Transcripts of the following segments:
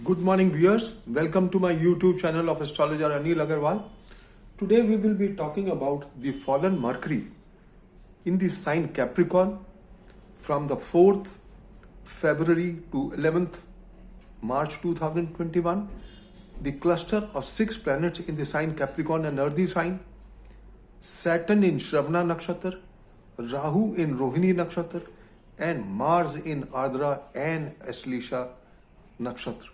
Good morning, viewers. Welcome to my YouTube channel of astrologer Anil Agarwal. Today we will be talking about the fallen Mercury in the sign Capricorn from the 4th February to 11th March 2021. The cluster of 6 planets in the sign Capricorn and earthy sign, Saturn in Shravana Nakshatra, Rahu in Rohini Nakshatra, and Mars in Ardra and Ashlisha Nakshatra.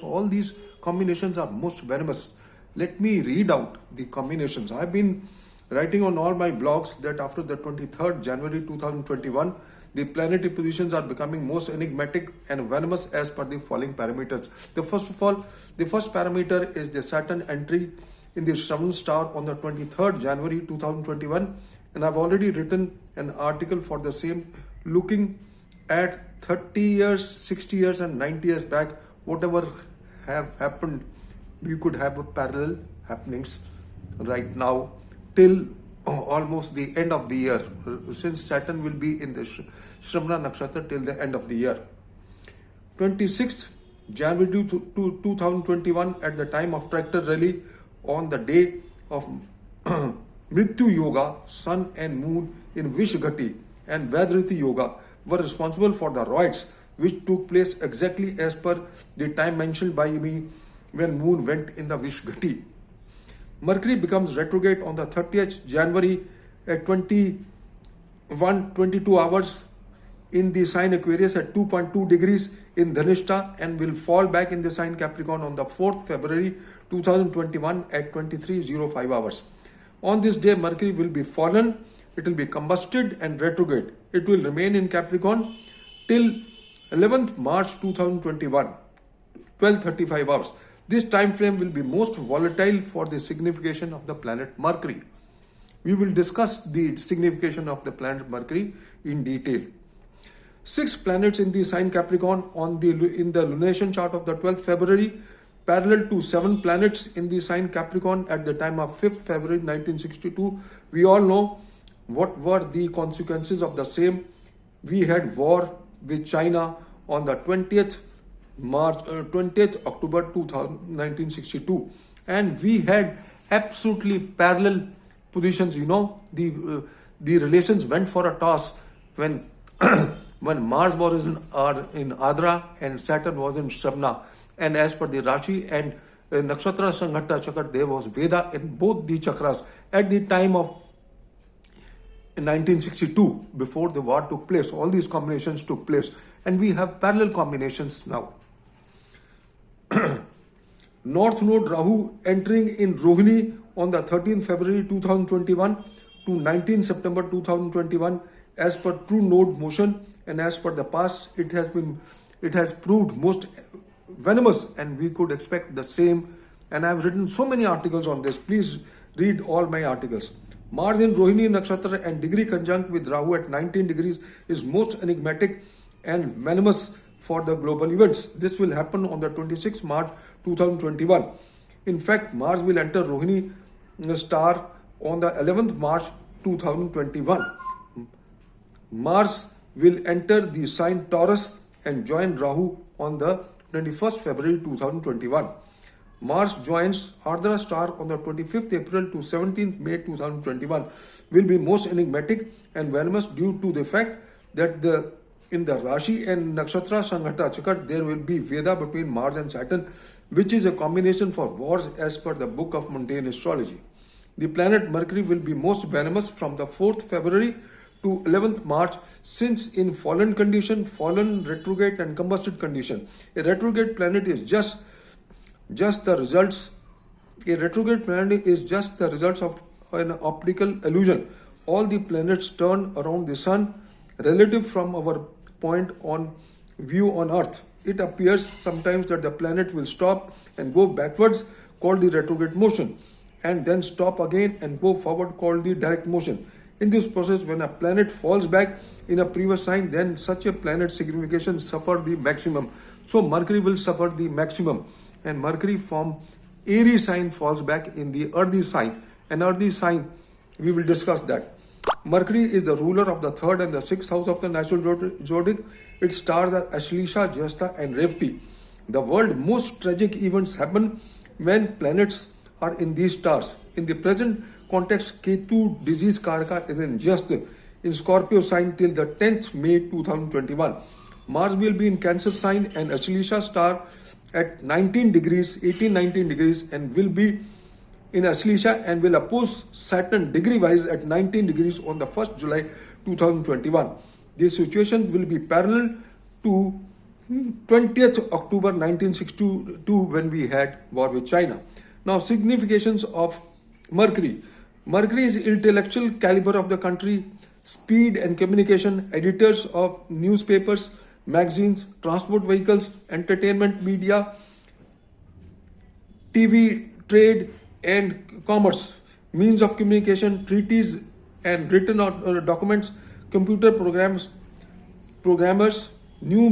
All these combinations are most venomous. Let me read out the combinations. I've been writing on all my blogs that after the 23rd January 2021, the planetary positions are becoming most enigmatic and venomous as per the following parameters. The first parameter is the Saturn entry in the Shravan star on the 23rd January 2021, and I've already written an article for the same, looking at 30 years, 60 years and 90 years back, whatever have happened, we could have a parallel happenings right now till almost the end of the year, since Saturn will be in the Shravana Nakshatra till the end of the year. 26th January to 2021, at the time of tractor rally, on the day of Mrityu Yoga, Sun and Moon in Vishgati and Vadrati Yoga were responsible for the riots which took place exactly as per the time mentioned by me when Moon went in the Vishgati. Mercury becomes retrograde on the 30th January at 22 hours in the sign Aquarius at 2.2 degrees in Dhanishta, and will fall back in the sign Capricorn on the 4th February 2021 at 23:05 hours. On this day, Mercury will be fallen, it will be combusted and retrograde. It will remain in Capricorn till 11th March 2021, 12:35 hours. This time frame will be most volatile for the signification of the planet Mercury. We will discuss the signification of the planet Mercury in detail. 6 planets in the sign Capricorn in the lunation chart of the 12th February, parallel to 7 planets in the sign Capricorn at the time of 5th February 1962. We all know what were the consequences of the same. We had war with China on the 20th October 1962, and we had absolutely parallel positions. The relations went for a toss when when Mars was in Adra and Saturn was in Shravana, and as per the Rashi and Nakshatra Sanghata Chakra, there was Veda in both the chakras at the time of 1962, before the war took place. All these combinations took place, and we have parallel combinations now. North Node Rahu entering in Rohini on the 13th February 2021 to 19 September 2021, as per true node motion and as per the past, it has proved most venomous, and we could expect the same. And I have written so many articles on this. Please read all my articles. Mars in Rohini Nakshatra and degree conjunct with Rahu at 19 degrees is most enigmatic and venomous for the global events. This will happen on the 26th March 2021. In fact, Mars will enter Rohini star on the 11th March 2021. Mars will enter the sign Taurus and join Rahu on the 21st February 2021. Mars joins Ardra star on the 25th April to 17th May 2021. Will be most enigmatic and venomous due to the fact that in the Rashi and Nakshatra Sanghata Chakra, there will be Veda between Mars and Saturn, which is a combination for wars as per the book of mundane astrology. The planet Mercury will be most venomous from the 4th February to 11th March, since in fallen condition, fallen, retrograde and combusted condition. A retrograde planet is just the results. A retrograde planet is just the results of an optical illusion. All the planets turn around the sun relative from our point on view on Earth. It appears sometimes that the planet will stop and go backwards, called the retrograde motion, and then stop again and go forward, called the direct motion. In this process, when a planet falls back in a previous sign, then such a planet's signification suffer the maximum. So Mercury will suffer the maximum, and Mercury from Aries sign falls back in the earthy sign. And earthy sign, we will discuss that. Mercury is the ruler of the 3rd and the 6th house of the natural zodiac. Its stars are Ashlisha, Jyesta and Revati. The world's most tragic events happen when planets are in these stars. In the present context, Ketu disease Karaka is in Scorpio sign till the 10th May 2021. Mars will be in Cancer sign and Ashleisha star at 19 degrees, 18-19 degrees, and will be in Ashleisha and will oppose Saturn degree-wise at 19 degrees on the 1st July 2021. This situation will be parallel to 20th October 1962 when we had war with China. Now, significations of Mercury. Mercury is intellectual caliber of the country, speed and communication, editors of newspapers, magazines, transport vehicles, entertainment media, TV, trade and commerce, means of communication, treaties and written documents, computer programs, programmers, news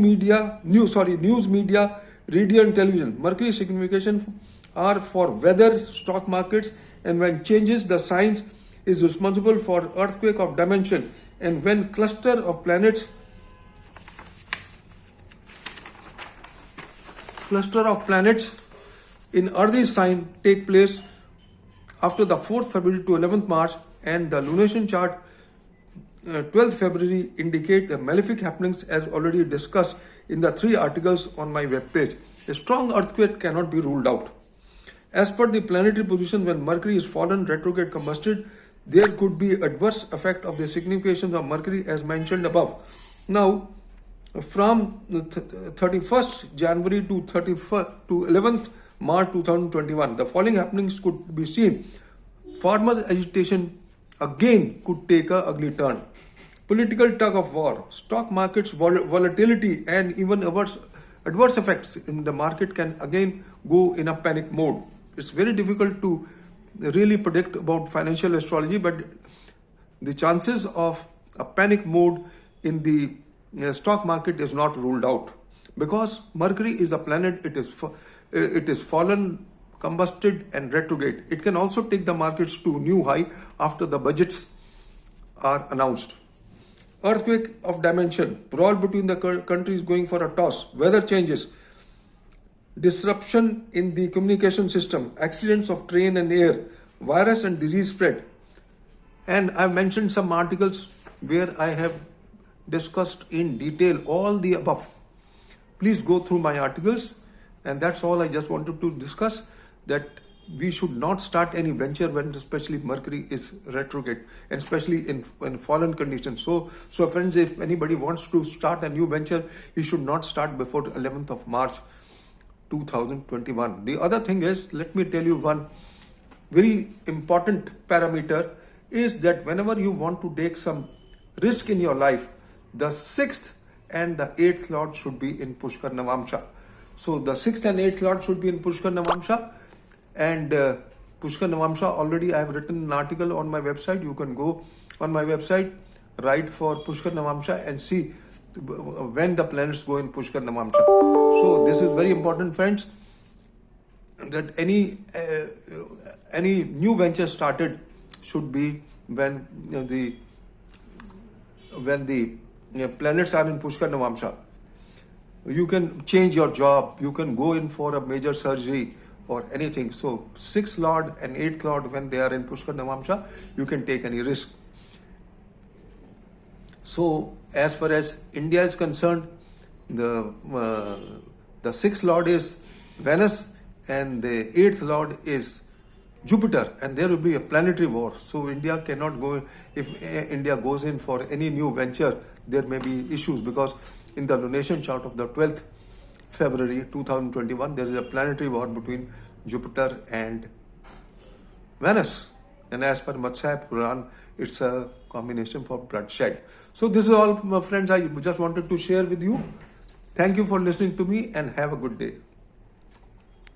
media, radio and television. Mercury signification are for weather, stock markets, and when changes the signs is responsible for earthquake of dimension, and when cluster of planets in earthy sign take place after the 4th February to 11th March, and the lunation chart 12th February indicate the malefic happenings as already discussed in the 3 articles on my webpage. A strong earthquake cannot be ruled out. As per the planetary position, when Mercury is fallen, retrograde, combusted, there could be adverse effect of the significations of Mercury as mentioned above. Now, from 31st January to 11th March 2021, the following happenings could be seen. Farmers' agitation again could take a ugly turn. Political tug of war, stock markets volatility, and even adverse effects in the market can again go in a panic mode. It's very difficult to really predict about financial astrology, but the chances of a panic mode in the stock market is not ruled out, because Mercury is a planet. It is fallen, combusted and retrograde. It can also take the markets to new high after the budgets are announced. Earthquake of dimension, brawl between the countries going for a toss, weather changes, disruption in the communication system, accidents of train and air, virus and disease spread. And I've mentioned some articles where I have discussed in detail all the above. Please go through my articles, and that's all I just wanted to discuss, that we should not start any venture when especially Mercury is retrograde, and especially in fallen conditions. So friends, if anybody wants to start a new venture, he should not start before 11th of March 2021. The other thing is, let me tell you one very important parameter is that whenever you want to take some risk in your life, the 6th and the 8th Lord should be in Pushkar Navamsha. So the 6th and 8th Lord should be in Pushkar Navamsha, and Pushkar Navamsha, already I have written an article on my website. You can go on my website, write for Pushkar Navamsha and see when the planets go in Pushkar Navamsha. So this is very important, friends, that any new venture started should be when the planets are in Pushkar Navamsha. You can change your job, you can go in for a major surgery or anything. So 6th Lord and 8th Lord, when they are in Pushkar Navamsha, you can take any risk. So as far as India is concerned, the 6th Lord is Venus and the 8th Lord is Jupiter, and there will be a planetary war. So India cannot go, if India goes in for any new venture, there may be issues, because in the lunation chart of the 12th February 2021, there is a planetary war between Jupiter and Venus. And as per Matsya Puran, it's a combination for bloodshed. So this is all, my friends, I just wanted to share with you. Thank you for listening to me, and have a good day.